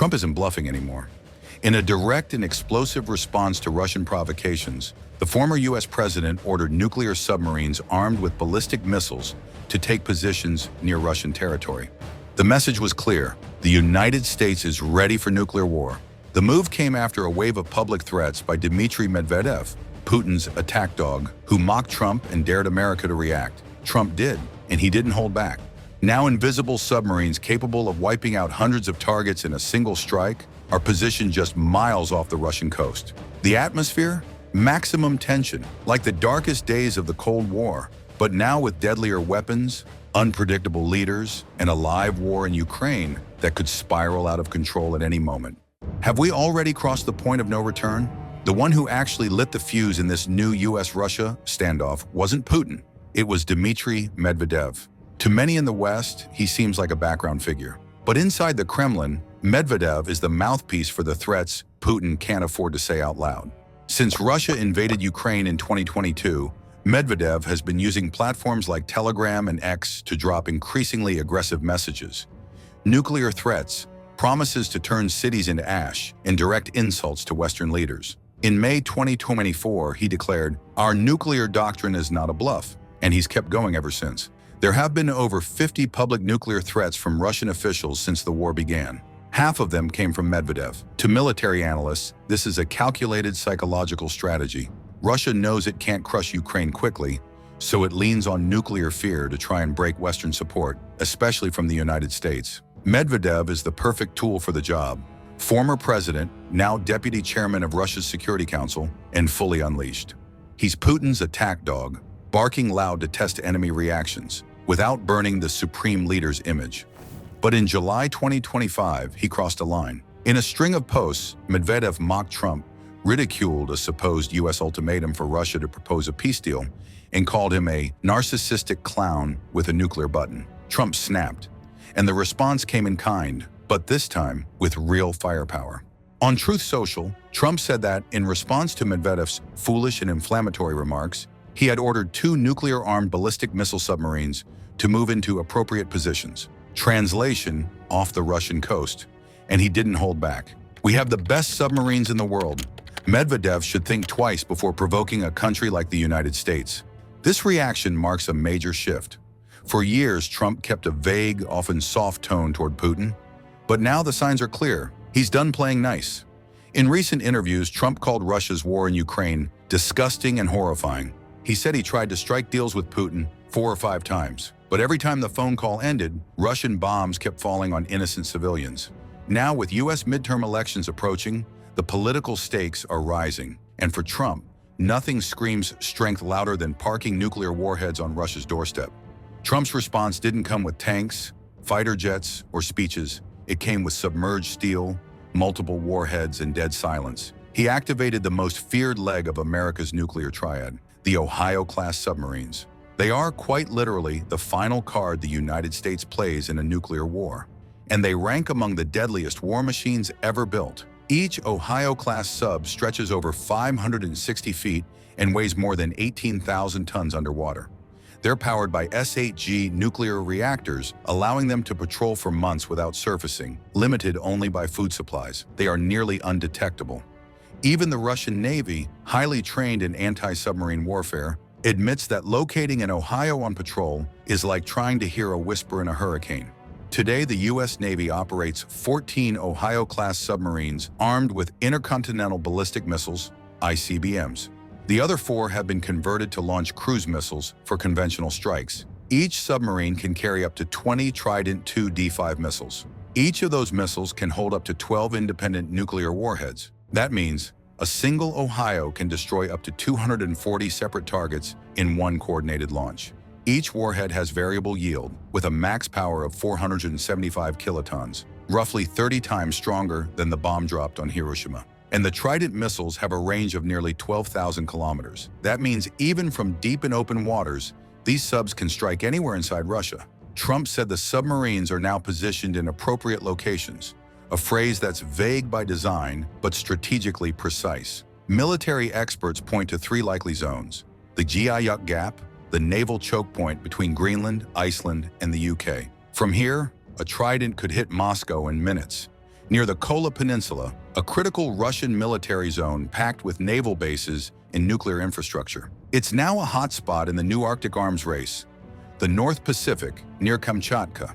Trump isn't bluffing anymore. In a direct and explosive response to Russian provocations, the former U.S. president ordered nuclear submarines armed with ballistic missiles to take positions near Russian territory. The message was clear: the United States is ready for nuclear war. The move came after a wave of public threats by Dmitry Medvedev, Putin's attack dog, who mocked Trump and dared America to react. Trump did, and he didn't hold back. Now invisible submarines capable of wiping out hundreds of targets in a single strike are positioned just miles off the Russian coast. The atmosphere? Maximum tension, like the darkest days of the Cold War, but now with deadlier weapons, unpredictable leaders, and a live war in Ukraine that could spiral out of control at any moment. Have we already crossed the point of no return? The one who actually lit the fuse in this new US-Russia standoff wasn't Putin. It was Dmitry Medvedev. To many in the West, he seems like a background figure. But inside the Kremlin, Medvedev is the mouthpiece for the threats Putin can't afford to say out loud. Since Russia invaded Ukraine in 2022, Medvedev has been using platforms like Telegram and X to drop increasingly aggressive messages. Nuclear threats, promises to turn cities into ash, and direct insults to Western leaders. In May 2024, he declared, "Our nuclear doctrine is not a bluff," and he's kept going ever since. There have been over 50 public nuclear threats from Russian officials since the war began. Half of them came from Medvedev. To military analysts, this is a calculated psychological strategy. Russia knows it can't crush Ukraine quickly, so it leans on nuclear fear to try and break Western support, especially from the United States. Medvedev is the perfect tool for the job. Former president, now deputy chairman of Russia's Security Council, and fully unleashed. He's Putin's attack dog, barking loud to test enemy reactions, without burning the supreme leader's image. But in July 2025, he crossed a line. In a string of posts, Medvedev mocked Trump, ridiculed a supposed U.S. ultimatum for Russia to propose a peace deal, and called him a narcissistic clown with a nuclear button. Trump snapped, and the response came in kind, but this time with real firepower. On Truth Social, Trump said that, in response to Medvedev's foolish and inflammatory remarks, he had ordered 2 nuclear-armed ballistic missile submarines to move into appropriate positions. Translation: off the Russian coast. And he didn't hold back. "We have the best submarines in the world. Medvedev should think twice before provoking a country like the United States." This reaction marks a major shift. For years, Trump kept a vague, often soft tone toward Putin. But now the signs are clear. He's done playing nice. In recent interviews, Trump called Russia's war in Ukraine disgusting and horrifying. He said he tried to strike deals with Putin 4 or 5 times. But every time the phone call ended, Russian bombs kept falling on innocent civilians. Now, with U.S. midterm elections approaching, the political stakes are rising. And for Trump, nothing screams strength louder than parking nuclear warheads on Russia's doorstep. Trump's response didn't come with tanks, fighter jets, or speeches. It came with submerged steel, multiple warheads, and dead silence. He activated the most feared leg of America's nuclear triad, the Ohio-class submarines. They are, quite literally, the final card the United States plays in a nuclear war. And they rank among the deadliest war machines ever built. Each Ohio-class sub stretches over 560 feet and weighs more than 18,000 tons underwater. They're powered by S-8G nuclear reactors, allowing them to patrol for months without surfacing, limited only by food supplies. They are nearly undetectable. Even the Russian Navy, highly trained in anti-submarine warfare, admits that locating an Ohio on patrol is like trying to hear a whisper in a hurricane. Today, the U.S. Navy operates 14 Ohio-class submarines armed with intercontinental ballistic missiles, ICBMs. The other 4 have been converted to launch cruise missiles for conventional strikes. Each submarine can carry up to 20 Trident II D5 missiles. Each of those missiles can hold up to 12 independent nuclear warheads. That means a single Ohio can destroy up to 240 separate targets in one coordinated launch. Each warhead has variable yield, with a max power of 475 kilotons, roughly 30 times stronger than the bomb dropped on Hiroshima. And the Trident missiles have a range of nearly 12,000 kilometers. That means even from deep and open waters, these subs can strike anywhere inside Russia. Trump said the submarines are now positioned in appropriate locations, a phrase that's vague by design, but strategically precise. Military experts point to 3 likely zones: the Guyuk Gap, the naval choke point between Greenland, Iceland, and the UK. From here, a Trident could hit Moscow in minutes, near the Kola Peninsula, a critical Russian military zone packed with naval bases and nuclear infrastructure. It's now a hotspot in the new Arctic arms race, the North Pacific near Kamchatka,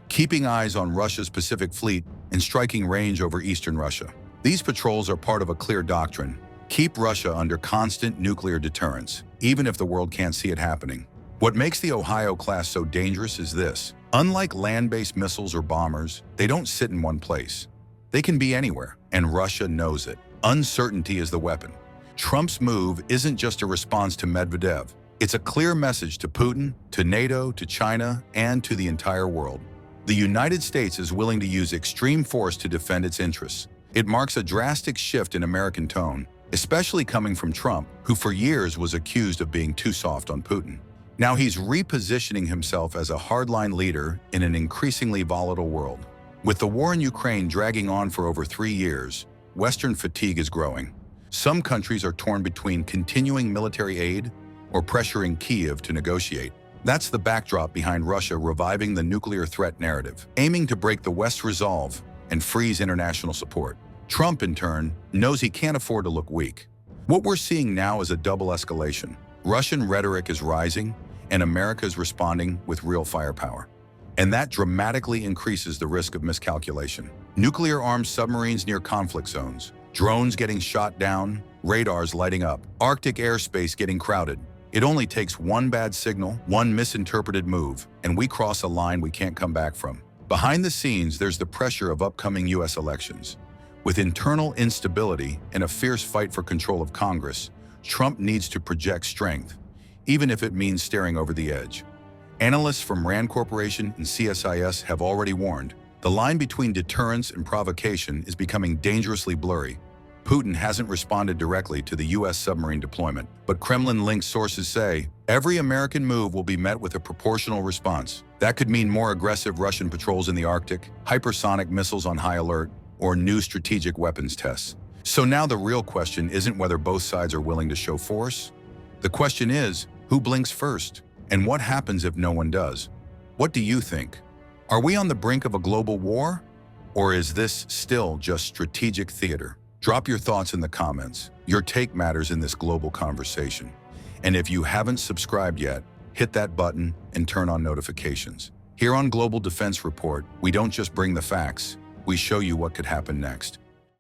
keeping eyes on Russia's Pacific Fleet and striking range over eastern Russia. These patrols are part of a clear doctrine: keep Russia under constant nuclear deterrence, even if the world can't see it happening. What makes the Ohio class so dangerous is this: unlike land-based missiles or bombers, they don't sit in one place. They can be anywhere, and Russia knows it. Uncertainty is the weapon. Trump's move isn't just a response to Medvedev. It's a clear message to Putin, to NATO, to China, and to the entire world. The United States is willing to use extreme force to defend its interests. It marks a drastic shift in American tone, especially coming from Trump, who for years was accused of being too soft on Putin. Now he's repositioning himself as a hardline leader in an increasingly volatile world. With the war in Ukraine dragging on for over 3 years, Western fatigue is growing. Some countries are torn between continuing military aid or pressuring Kyiv to negotiate. That's the backdrop behind Russia reviving the nuclear threat narrative, aiming to break the West's resolve and freeze international support. Trump, in turn, knows he can't afford to look weak. What we're seeing now is a double escalation. Russian rhetoric is rising, and America is responding with real firepower. And that dramatically increases the risk of miscalculation. Nuclear-armed submarines near conflict zones, drones getting shot down, radars lighting up, Arctic airspace getting crowded. It only takes one bad signal, one misinterpreted move, and we cross a line we can't come back from. Behind the scenes, there's the pressure of upcoming U.S. elections. With internal instability and a fierce fight for control of Congress, Trump needs to project strength, even if it means staring over the edge. Analysts from RAND Corporation and CSIS have already warned, the line between deterrence and provocation is becoming dangerously blurry. Putin hasn't responded directly to the U.S. submarine deployment, but Kremlin-linked sources say every American move will be met with a proportional response. That could mean more aggressive Russian patrols in the Arctic, hypersonic missiles on high alert, or new strategic weapons tests. So now the real question isn't whether both sides are willing to show force. The question is, who blinks first? And what happens if no one does? What do you think? Are we on the brink of a global war? Or is this still just strategic theater? Drop your thoughts in the comments. Your take matters in this global conversation. And if you haven't subscribed yet, hit that button and turn on notifications. Here on Global Defense Report, we don't just bring the facts, we show you what could happen next.